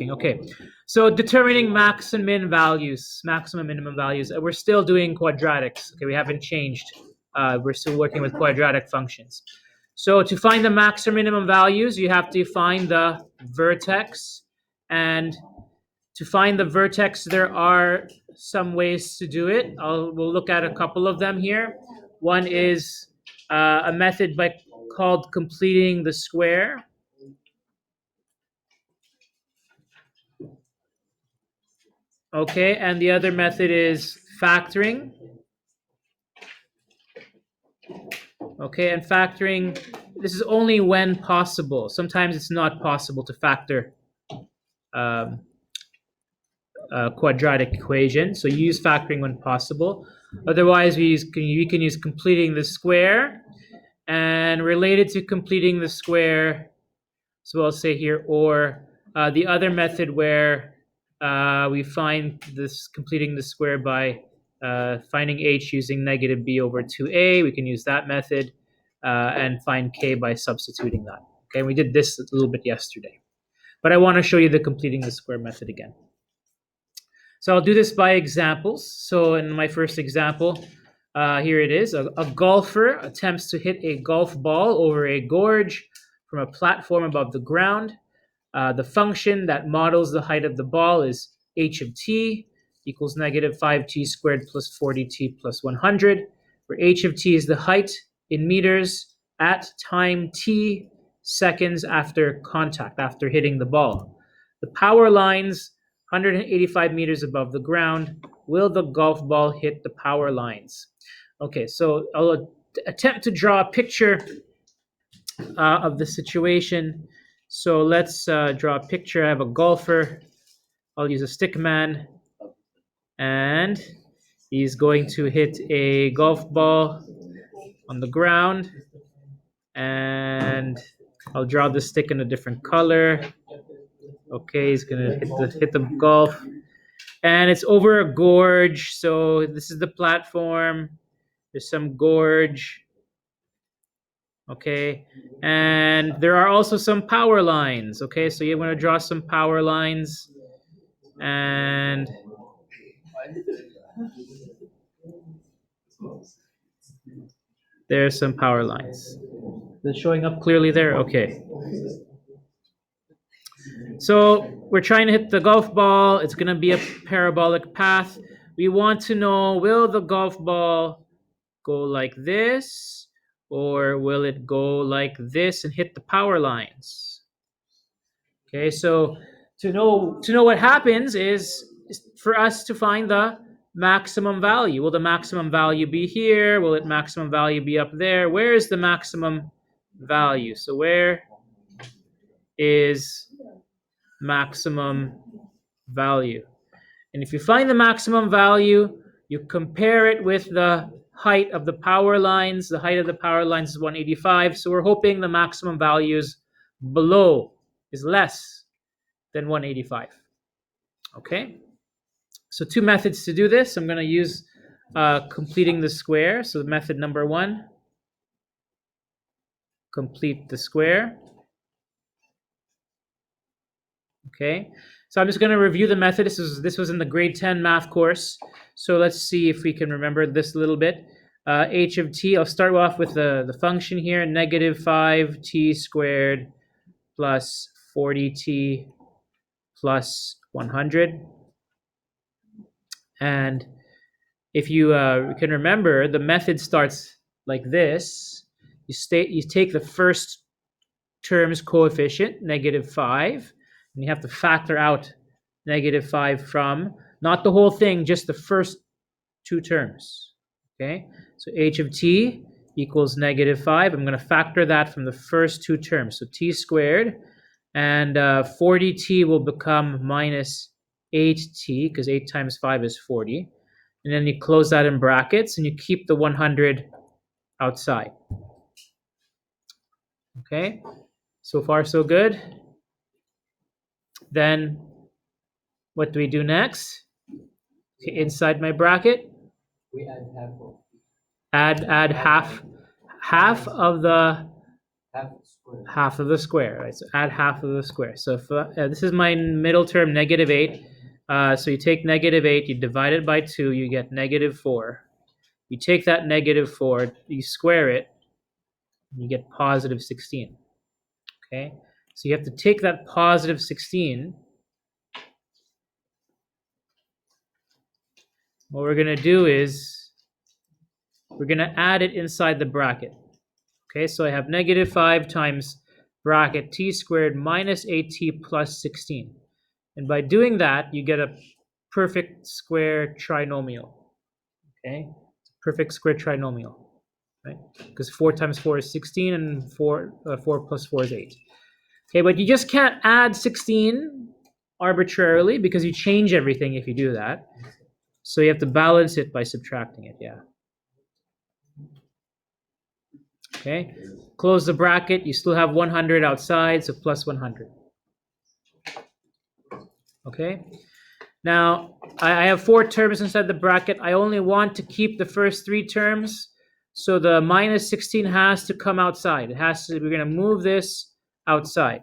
Okay, so determining max and min values, maximum minimum values. We're still doing quadratics. Okay, we haven't changed. We're still working with quadratic functions. So to find the max or minimum values, you have to find the vertex. And to find the vertex, there are some ways to do it. We'll look at a couple of them here. One is a method called completing the square. Okay, and the other method is factoring. Okay, and factoring, this is only when possible. Sometimes it's not possible to factor a quadratic equation. So you use factoring when possible. Otherwise, we can use completing the square. And related to completing the square, so I'll say here, or the other method where we find this completing the square by finding h using negative b over 2a. We can use that method and find k by substituting that. Okay, we did this a little bit yesterday. But I want to show you the completing the square method again. So I'll do this by examples. So in my first example, here it is. A golfer attempts to hit a golf ball over a gorge from a platform above the ground. The function that models the height of the ball is h of t equals negative 5t squared plus 40t plus 100, where h of t is the height in meters at time t seconds after contact, after hitting the ball. The power lines 185 meters above the ground. Will the golf ball hit the power lines? Okay, so I'll attempt to draw a picture of the situation. So let's draw a picture. I have a golfer. I'll use a stick man. And he's going to hit a golf ball on the ground. And I'll draw the stick in a different color. Okay, he's going to hit the golf. And it's over a gorge. So this is the platform. There's some gorge. Okay, and there are also some power lines. Okay, so you want to draw some power lines, and there's some power lines. Is it showing up clearly there? Okay. So we're trying to hit the golf ball. It's going to be a parabolic path. We want to know, will the golf ball go like this, or will it go like this and hit the power lines? Okay, so to know what happens is for us to find the maximum value. Will the maximum value be here? Will it maximum value be up there? Where is the maximum value? So where is maximum value? And if you find the maximum value, you compare it with the height of the power lines. The height of the power lines is 185. So we're hoping the maximum value is less than 185. Okay. So two methods to do this. I'm going to use completing the square. So method number one, complete the square. Okay. So I'm just going to review the method. This was in the grade 10 math course. So let's see if we can remember this a little bit. H of t, I'll start off with the function here, negative 5t squared plus 40t plus 100. And if you can remember, the method starts like this. You take the first term's coefficient, negative 5, and you have to factor out negative 5 from, not the whole thing, just the first two terms. Okay, so h of t equals negative 5. I'm going to factor that from the first two terms. So t squared, and 40t will become minus 8t, because 8 times 5 is 40. And then you close that in brackets, and you keep the 100 outside. Okay, so far so good. Then what do we do next? Okay, inside my bracket, we add half of the half of the square, right? So add half of the square. So if, this is my middle term, -8. So you take -8, you divide it by 2, you get -4. You take that -4, you square it, you get +16. Okay? So you have to take that +16. What we're going to do is we're going to add it inside the bracket. Okay, so I have -5 times bracket t squared minus 8t plus 16. And by doing that, you get a perfect square trinomial. Okay, perfect square trinomial, right? Because 4 times 4 is 16, and 4 plus 4 is 8. Okay, but you just can't add 16 arbitrarily because you change everything if you do that. So you have to balance it by subtracting it, yeah. Okay, close the bracket. You still have 100 outside, so plus 100. Okay, now I have 4 terms inside the bracket. I only want to keep the first 3 terms, so the -16 has to come outside. It has to. We're going to move this outside.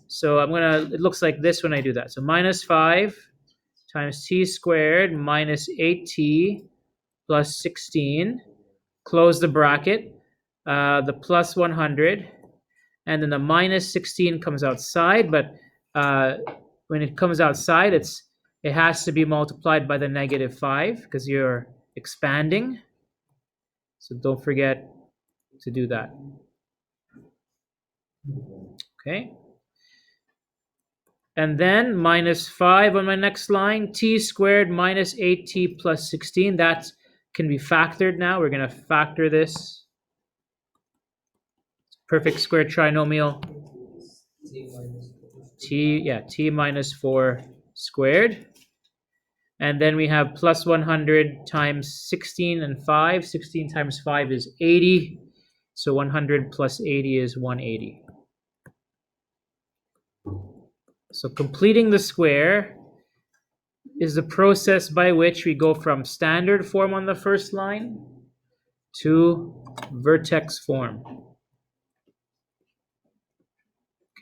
So it looks like this when I do that. So -5 times t squared minus 8t plus 16. Close the bracket. The plus 100, and then the -16 comes outside, but when it comes outside, it has to be multiplied by the -5 because you're expanding. So don't forget to do that. Okay. And then -5 on my next line, t squared minus 8t plus 16. That can be factored now. We're going to factor this. Perfect square trinomial. T minus 4 squared. And then we have plus 100 times 16 and 5. 16 times 5 is 80. So 100 plus 80 is 180. So completing the square is the process by which we go from standard form on the first line to vertex form.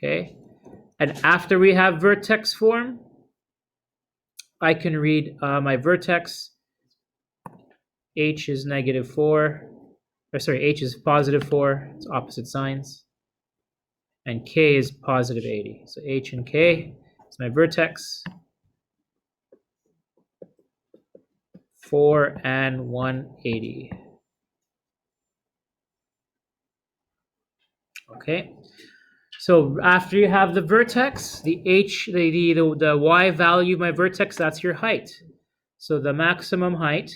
Okay, and after we have vertex form, I can read my vertex. H is -4, H is +4, it's opposite signs. And K is +80. So H and K is my vertex. 4 and 180. Okay. So after you have the vertex, the y value of my vertex, that's your height. So the maximum height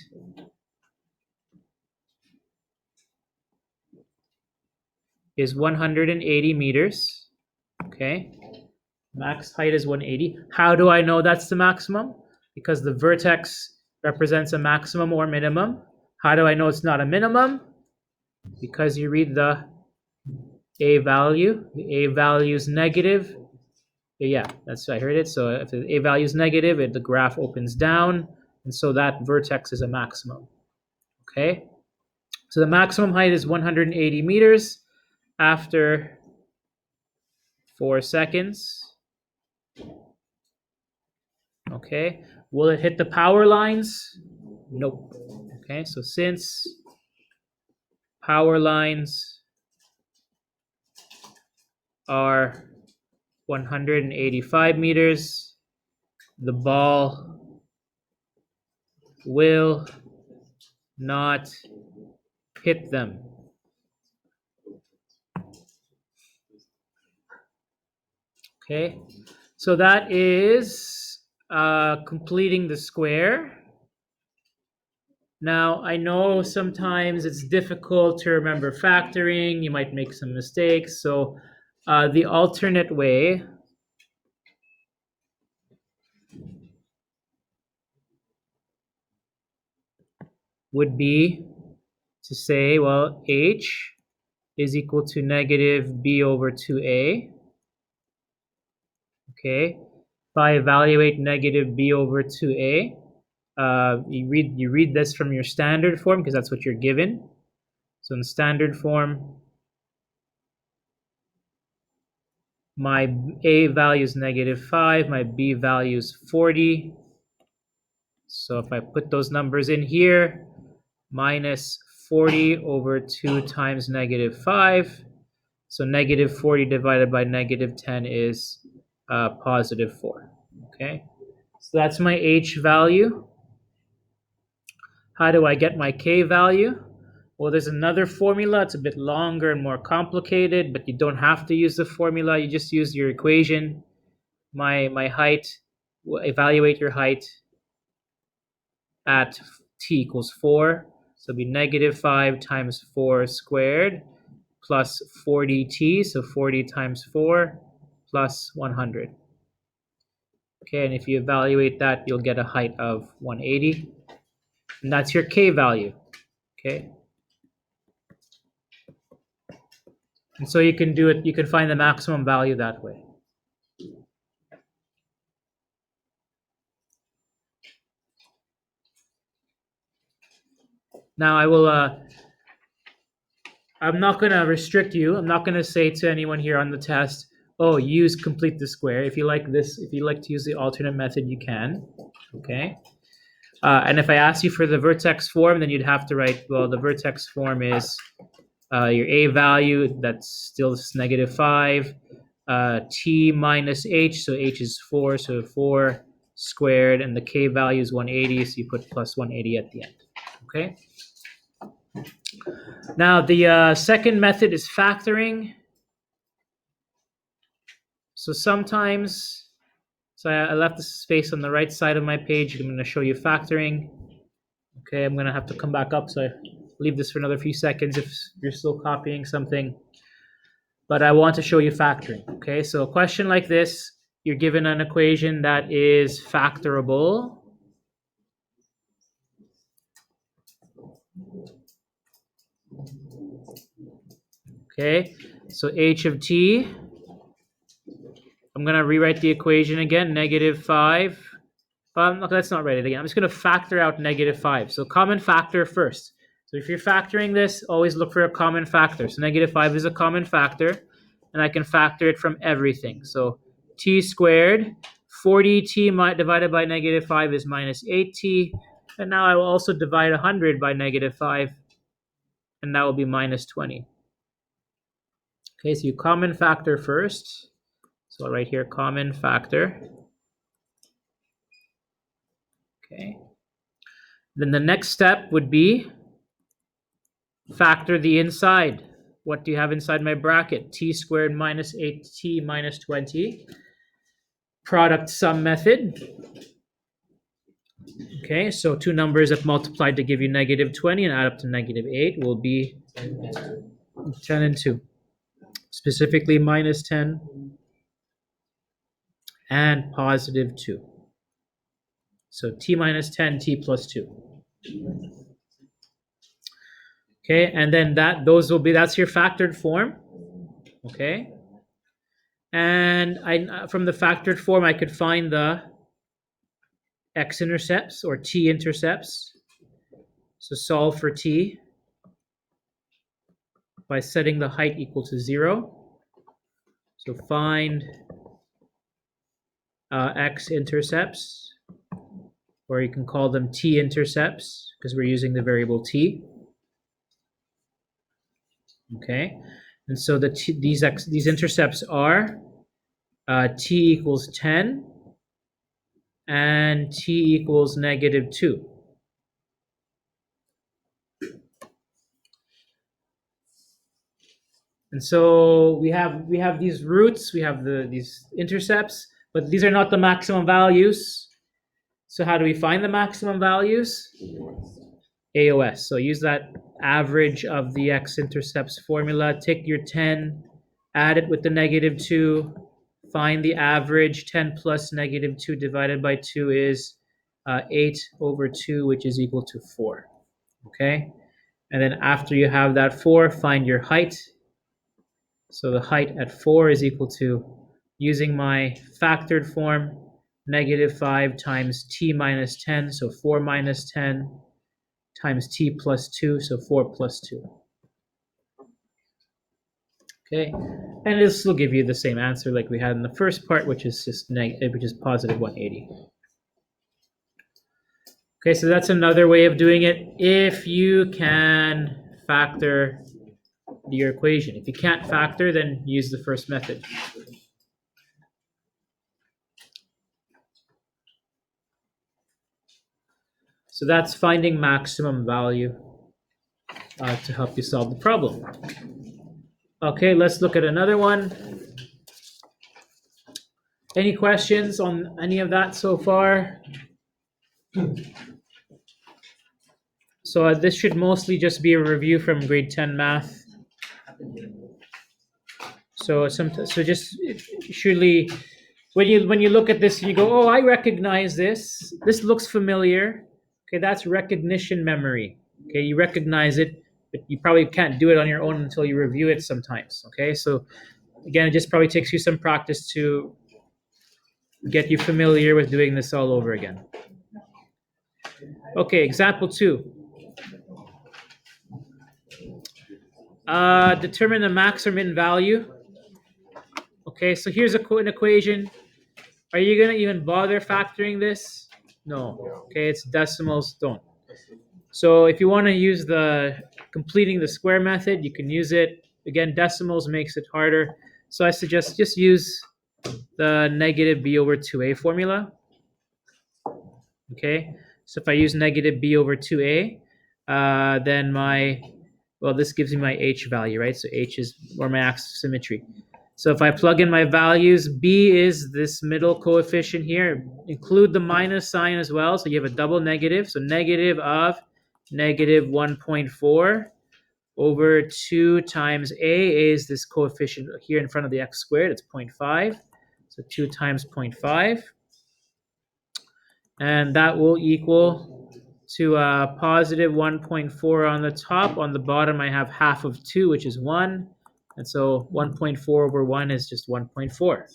is 180 meters. Okay. Max height is 180. How do I know that's the maximum? Because the vertex represents a maximum or minimum. How do I know it's not a minimum? Because you read the a value. The a value is negative. Yeah, I heard it. So if the a value is negative, the graph opens down, and so that vertex is a maximum. Okay, so the maximum height is 180 meters after 4 seconds. Okay, will it hit the power lines? Nope. Okay, so since power lines are 185 meters, the ball will not hit them. Okay, so that is completing the square. Now, I know sometimes it's difficult to remember factoring. You might make some mistakes. So the alternate way would be to say, well, H is equal to negative B over 2A. Okay, if I evaluate negative B over 2A, you read this from your standard form because that's what you're given. So in standard form, My A value is -5, my B value is 40. So if I put those numbers in here, minus 40 over 2 times -5. So -40 divided by -10 is +4. Okay, so that's my H value. How do I get my K value? Well, there's another formula. It's a bit longer and more complicated, but you don't have to use the formula. You just use your equation. My height, evaluate your height at t equals 4. So it'll be -5 times 4 squared plus 40t. So 40 times 4 plus 100. Okay, and if you evaluate that, you'll get a height of 180. And that's your K value. Okay. And so you can do it, you can find the maximum value that way. Now I'm not going to restrict you. I'm not going to say to anyone here on the test, oh, complete the square. If you like to use the alternate method, you can. Okay. And if I ask you for the vertex form, then you'd have to write, well, the vertex form is your A value, that's still -5, t minus h, so h is 4, so 4 squared, and the K value is 180, so you put plus 180 at the end. Okay. Now the second method is factoring. So sometimes, I left the space on the right side of my page. I'm going to show you factoring. Okay, I'm going to have to come back up, so I leave this for another few seconds if you're still copying something. But I want to show you factoring. Okay, so a question like this, you're given an equation that is factorable. Okay, so h of t, I'm going to rewrite the equation again, -5. Okay, let's not write it again. I'm just going to factor out -5. So common factor first. So if you're factoring this, always look for a common factor. So -5 is a common factor, and I can factor it from everything. So t squared, 40t divided by -5 is -8t. And now I will also divide 100 by -5, and that will be -20. Okay, so you common factor first. So I'll write here common factor. Okay. Then the next step would be factor the inside. What do you have inside my bracket? T squared minus 8t minus 20. Product sum method. Okay, so two numbers if multiplied to give you -20 and add up to -8 will be 10 and 2. Specifically -10 and +2. So t minus 10, t plus 2. Okay, and then that's your factored form. Okay, and from the factored form I could find the X-intercepts or T-intercepts. So solve for t by setting the height equal to 0. So find X-intercepts, or you can call them T-intercepts because we're using the variable t. Okay, and so these intercepts are t equals 10 and t equals -2. And so we have these roots, we have these intercepts, but these are not the maximum values. So how do we find the maximum values? AOS. So use that average of the X-intercepts formula. Take your 10, add it with the -2, find the average. 10 plus -2 divided by 2 is 8 over 2, which is equal to 4. Okay? And then after you have that 4, find your height. So the height at 4 is equal to, using my factored form, -5 times t minus 10, so 4 minus 10, times t plus 2, so 4 plus 2. Okay, and this will give you the same answer like we had in the first part, which is just which is positive 180. Okay, so that's another way of doing it if you can factor your equation. If you can't factor, then use the first method. So that's finding maximum value to help you solve the problem. Okay, let's look at another one. Any questions on any of that so far? So this should mostly just be a review from grade 10 math. So just surely when you look at this, you go, oh, I recognize this. This looks familiar. Okay, that's recognition memory. Okay, you recognize it, but you probably can't do it on your own until you review it sometimes. Okay, so again, it just probably takes you some practice to get you familiar with doing this all over again. Okay, example 2. Determine the max or min value. Okay, so here's an equation. Are you going to even bother factoring this? No. Okay, it's decimals, don't. So if you want to use the completing the square method, you can use it. Again, decimals makes it harder. So I suggest just use the negative b over 2a formula. Okay, so if I use negative b over 2a, then this gives me my h value, right? So h is, or my axis of symmetry. So if I plug in my values, b is this middle coefficient here. Include the minus sign as well, so you have a double negative. So negative of negative 1.4 over 2 times a is this coefficient here in front of the x squared. It's 0.5. So 2 times 0.5. And that will equal to positive 1.4 on the top. On the bottom, I have half of 2, which is 1. And so 1.4 over 1 is just 1.4.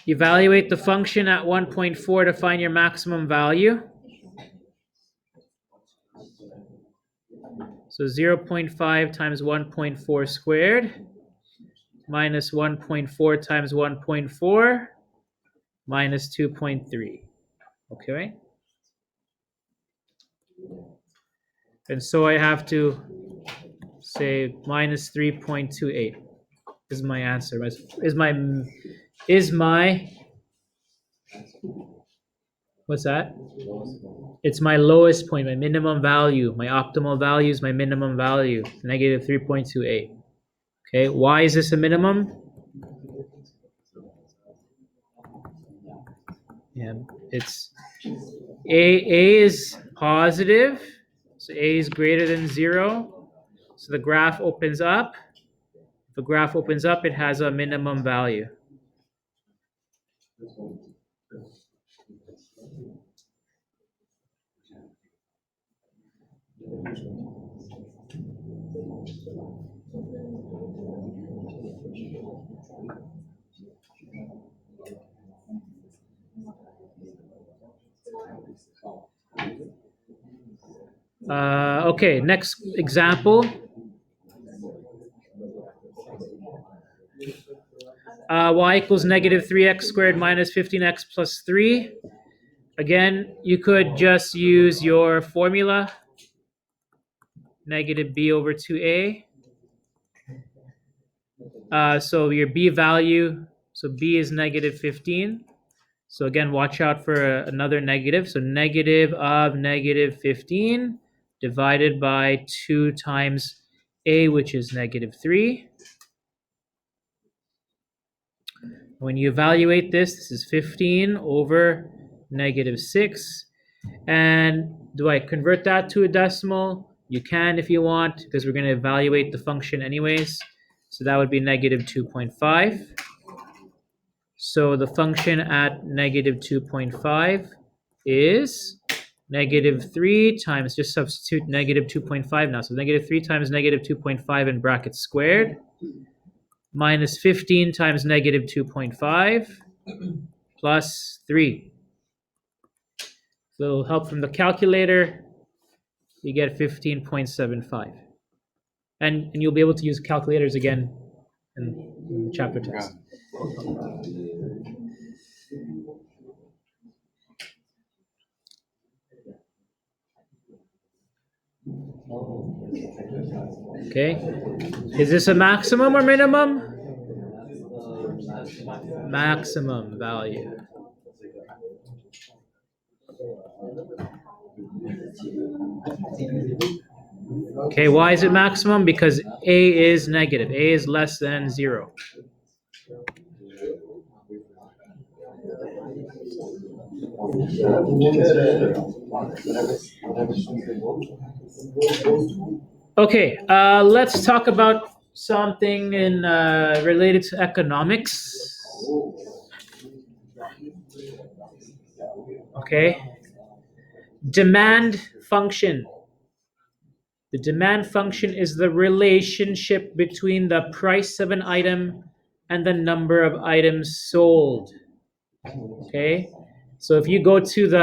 Evaluate the function at 1.4 to find your maximum value. So 0.5 times 1.4 squared minus 1.4 times 1.4 minus 2.3. Okay? And so I have to say minus 3.28 is my answer. Is my what's that? It's my lowest point, my minimum value. My optimal value is my minimum value, negative 3.28. Okay, why is this a minimum? Yeah, it's A is positive, so A is greater than 0. So the graph opens up. If the graph opens up, it has a minimum value. Okay, next example. Y equals negative 3x squared minus 15x plus 3. Again, you could just use your formula, negative b over 2a. So your b value, so b is negative 15. So again, watch out for another negative. So negative of negative 15 divided by 2 times a, which is negative 3. When you evaluate this is 15 over negative 6. And do I convert that to a decimal? You can if you want, because we're going to evaluate the function anyways. So that would be negative 2.5. So the function at negative 2.5 is negative 3 times, just substitute negative 2.5 now. So negative 3 times negative 2.5 in brackets squared minus 15 times negative 2.5 plus 3. A little help from the calculator, you get 15.75. and you'll be able to use calculators again in the chapter test. Okay, is this a maximum or minimum? Maximum value. Okay, why is it maximum? Because A is negative. A is less than 0. Okay, let's talk about something in related to economics. Okay, demand function. The demand function is the relationship between the price of an item and the number of items sold. Okay, so if you go to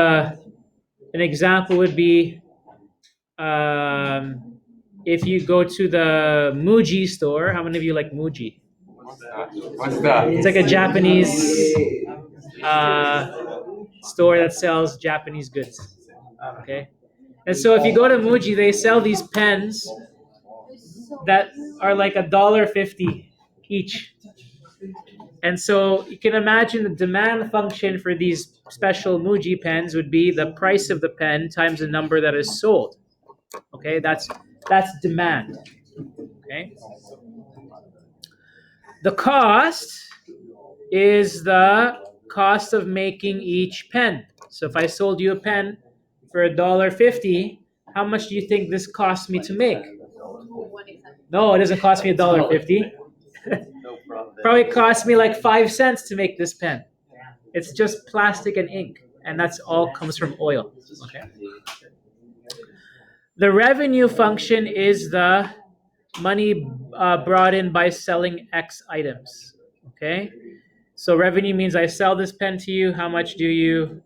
an example would be if you go to the Muji store. How many of you like Muji? What's that? It's like a Japanese store that sells Japanese goods. Okay, and so if you go to Muji, they sell these pens that are like $1.50 each. And so you can imagine the demand function for these special Muji pens would be the price of the pen times the number that is sold. Okay, that's demand. Okay. The cost is the cost of making each pen. So if I sold you a pen for $1.50, how much do you think this cost me to make? No, it doesn't cost me $1.50. Probably cost me like 5 cents to make this pen. It's just plastic and ink, and that's all comes from oil. Okay. The revenue function is the money brought in by selling X items. Okay. So revenue means I sell this pen to you. How much do you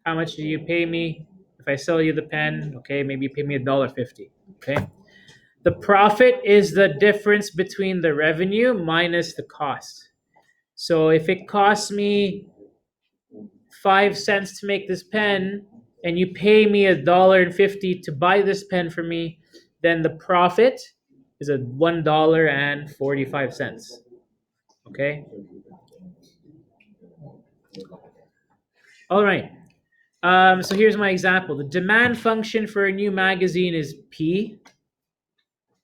pay me? If I sell you the pen, okay, maybe you pay me $1.50. Okay. The profit is the difference between the revenue minus the cost. So if it costs me 5 cents to make this pen and you pay me $1.50 to buy this pen for me, then the profit is $1.45. Okay. All right. So here's my example. The demand function for a new magazine is P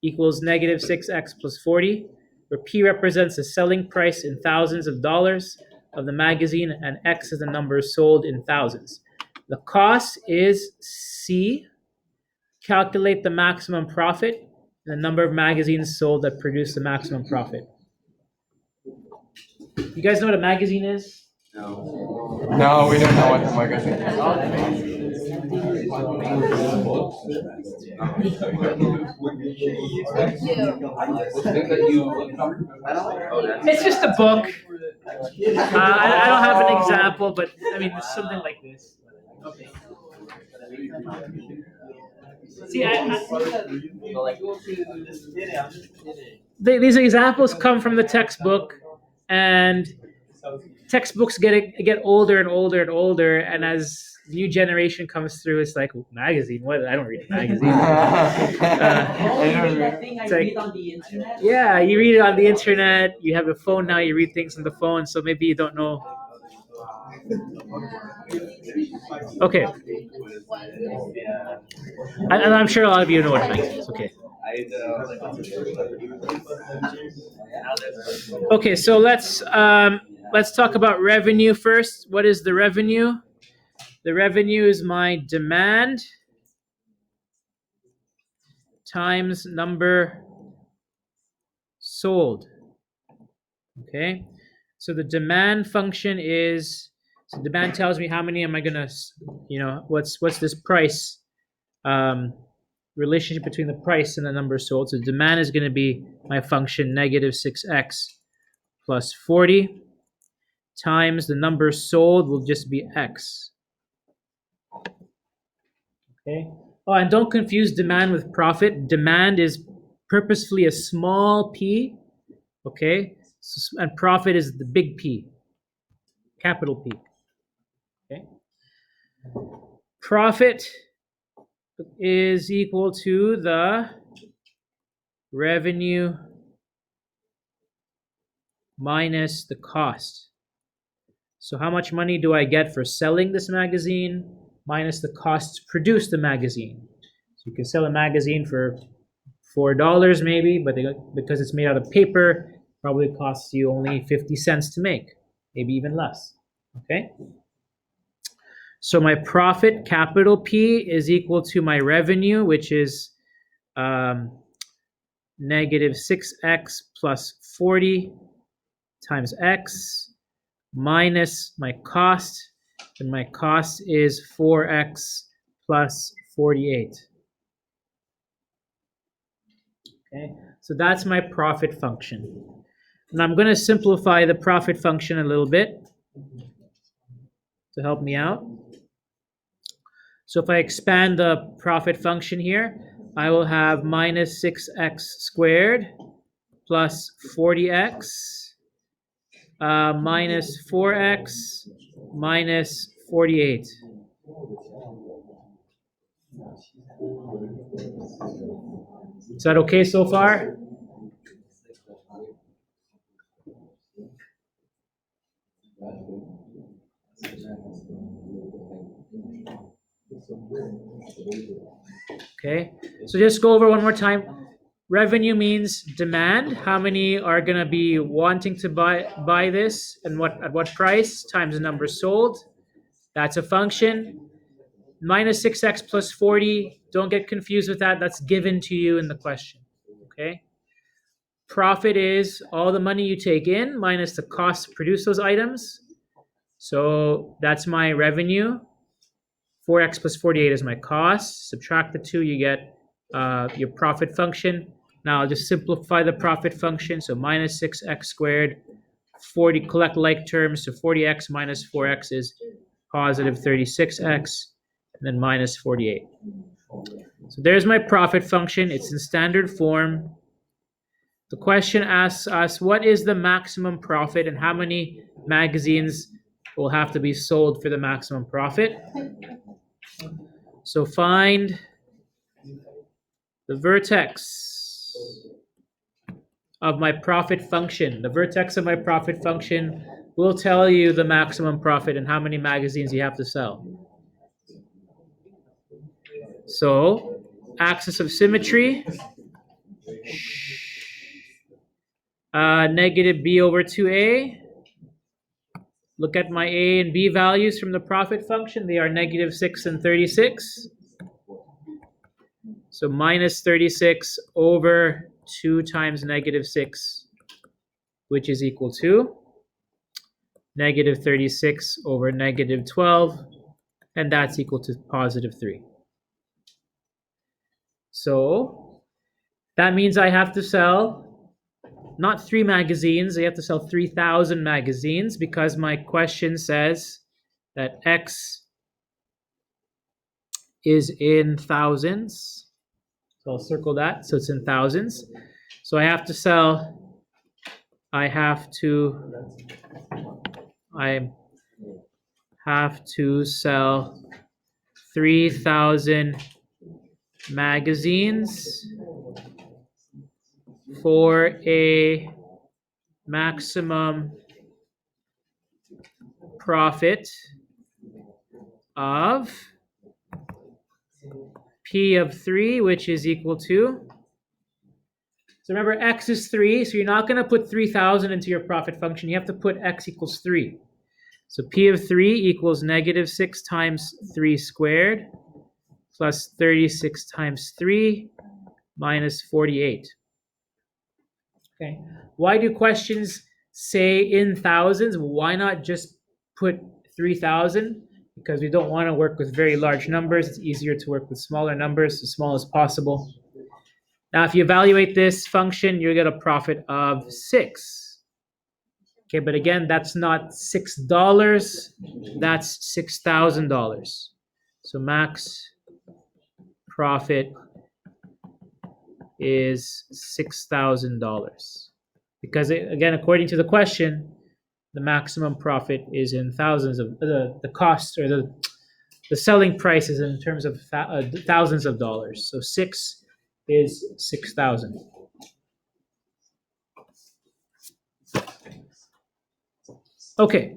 equals negative 6x plus 40, where P represents the selling price in thousands of dollars of the magazine and X is the number sold in thousands. The cost is C. Calculate the maximum profit and the number of magazines sold that produce the maximum profit. You guys know what a magazine is? No, we don't know what the magazine It's just a book. I don't have an example, but I mean, it's something like this. Okay. See, these examples come from the textbook, and textbooks get older and older and older, and as new generation comes through, it's like magazine. What? I don't read a magazine. It's like, yeah, you read it on the internet. You have a phone now. You read things on the phone, so maybe you don't know. Okay. And I'm sure a lot of you know what a magazine is. Okay. Okay, so let's talk about revenue first. What is the revenue? The revenue is my demand times number sold. Okay, so the demand function is, so demand tells me how many am I gonna, what's this price relationship between the price and the number sold. So demand is going to be my function negative 6x plus 40 times the number sold will just be x. Okay. Oh, and don't confuse demand with profit. Demand is purposefully a small p, okay? And profit is the big P, capital P, okay? Profit is equal to the revenue minus the cost. So how much money do I get for selling this magazine minus the cost to produce the magazine? So you can sell a magazine for $4 maybe, but because it's made out of paper, probably costs you only 50 cents to make, maybe even less, okay? So my profit, capital P, is equal to my revenue, which is negative 6x plus 40 times x minus my cost, and my cost is 4x plus 48. Okay, so that's my profit function. And I'm going to simplify the profit function a little bit to help me out. So if I expand the profit function here, I will have minus 6x squared plus 40x minus 4x minus 48. Is that okay so far? Okay, so just go over one more time. Revenue means demand. How many are going to be wanting to buy this, and at what price, times the number sold. That's a function. Minus 6x plus 40. Don't get confused with that. That's given to you in the question. Okay. Profit is all the money you take in minus the cost to produce those items. So that's my revenue. 4x plus 48 is my cost. Subtract the two, you get your profit function. Now I'll just simplify the profit function. So minus 6x squared, 40, collect like terms. So 40x minus 4x is positive 36x, and then minus 48. So there's my profit function. It's in standard form. The question asks us, what is the maximum profit and how many magazines will have to be sold for the maximum profit? So find the vertex of my profit function. The vertex of my profit function will tell you the maximum profit and how many magazines you have to sell. So, axis of symmetry, negative b over 2a. Look at my a and b values from the profit function. They are negative 6 and 36. So minus 36 over 2 times negative 6, which is equal to negative 36 over negative 12, and that's equal to positive 3. So that means I have to sell not 3 magazines, I have to sell 3,000 magazines because my question says that X is in thousands. So I'll circle that, so it's in thousands. So I have to sell 3,000 magazines for a maximum profit of P of 3, which is equal to, so remember X is 3, so you're not going to put 3,000 into your profit function. You have to put X equals 3. So P of 3 equals negative 6 times 3 squared plus 36 times 3 minus 48. Okay. Why do questions say in thousands? Why not just put 3,000? Because we don't want to work with very large numbers. It's easier to work with smaller numbers, as small as possible. Now, if you evaluate this function, you get a profit of 6. Okay, but again, that's not $6. That's $6,000. So max profit is $6,000. Because again, according to the question, the maximum profit is in thousands of the cost, or the selling price is in terms of thousands of dollars. So 6 is 6,000. Okay,